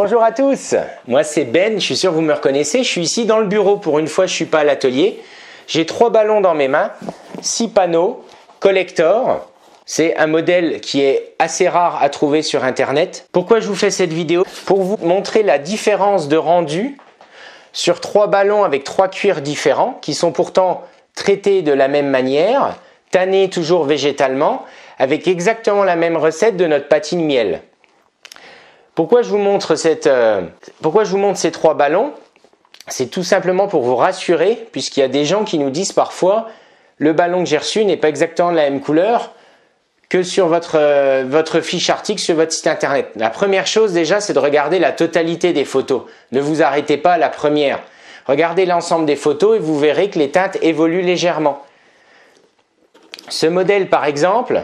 Bonjour à tous, moi c'est Ben, je suis sûr que vous me reconnaissez, je suis ici dans le bureau, pour une fois je ne suis pas à l'atelier. J'ai 3 ballons dans mes mains, 6 panneaux, collector. C'est un modèle qui est assez rare à trouver sur internet. Pourquoi je vous fais cette vidéo? Pour vous montrer la différence de rendu sur 3 ballons avec 3 cuirs différents qui sont pourtant traités de la même manière, tannés toujours végétalement, avec exactement la même recette de notre patine miel. Pourquoi je vous montre ces 3 ballons? C'est tout simplement pour vous rassurer, puisqu'il y a des gens qui nous disent parfois le ballon que j'ai reçu n'est pas exactement de la même couleur que sur votre fiche article sur votre site internet. La première chose déjà, c'est de regarder la totalité des photos. Ne vous arrêtez pas à la première. Regardez l'ensemble des photos et vous verrez que les teintes évoluent légèrement. Ce modèle par exemple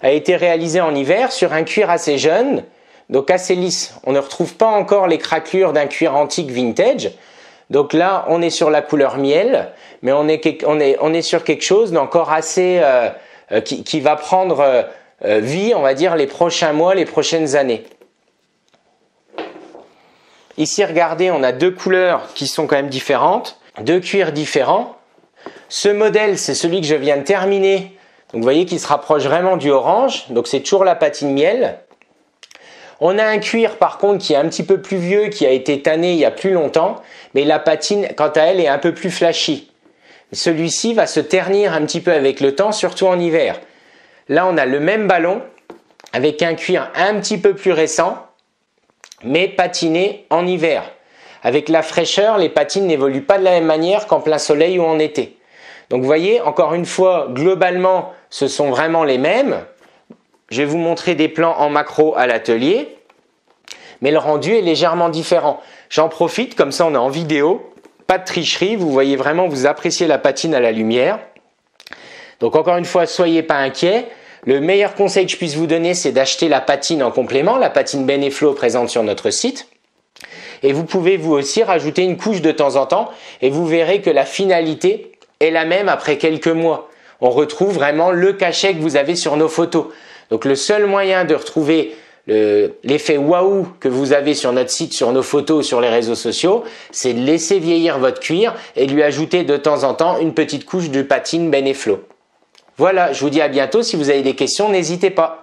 a été réalisé en hiver sur un cuir assez jeune, donc assez lisse. On ne retrouve pas encore les craquelures d'un cuir antique vintage. Donc là, on est sur la couleur miel, mais on est sur quelque chose d'encore assez qui va prendre vie, on va dire, les prochains mois, les prochaines années. Ici, regardez, on a 2 couleurs qui sont quand même différentes, 2 cuirs différents. Ce modèle, c'est celui que je viens de terminer. Donc vous voyez qu'il se rapproche vraiment du orange, donc c'est toujours la patine miel. On a un cuir par contre qui est un petit peu plus vieux, qui a été tanné il y a plus longtemps, mais la patine quant à elle est un peu plus flashy. Celui-ci va se ternir un petit peu avec le temps, surtout en hiver. Là on a le même ballon avec un cuir un petit peu plus récent, mais patiné en hiver. Avec la fraîcheur, les patines n'évoluent pas de la même manière qu'en plein soleil ou en été. Donc vous voyez, encore une fois, globalement, ce sont vraiment les mêmes. Je vais vous montrer des plans en macro à l'atelier, mais le rendu est légèrement différent. J'en profite, comme ça on est en vidéo, pas de tricherie, vous voyez vraiment, vous appréciez la patine à la lumière. Donc encore une fois, soyez pas inquiets. Le meilleur conseil que je puisse vous donner, c'est d'acheter la patine en complément, la patine Ben & Flow présente sur notre site. Et vous pouvez vous aussi rajouter une couche de temps en temps, et vous verrez que la finalité est la même après quelques mois. On retrouve vraiment le cachet que vous avez sur nos photos. Donc le seul moyen de retrouver l'effet waouh que vous avez sur notre site, sur nos photos, sur les réseaux sociaux, c'est de laisser vieillir votre cuir et de lui ajouter de temps en temps une petite couche de patine Ben & Flow. Voilà, je vous dis à bientôt. Si vous avez des questions, n'hésitez pas.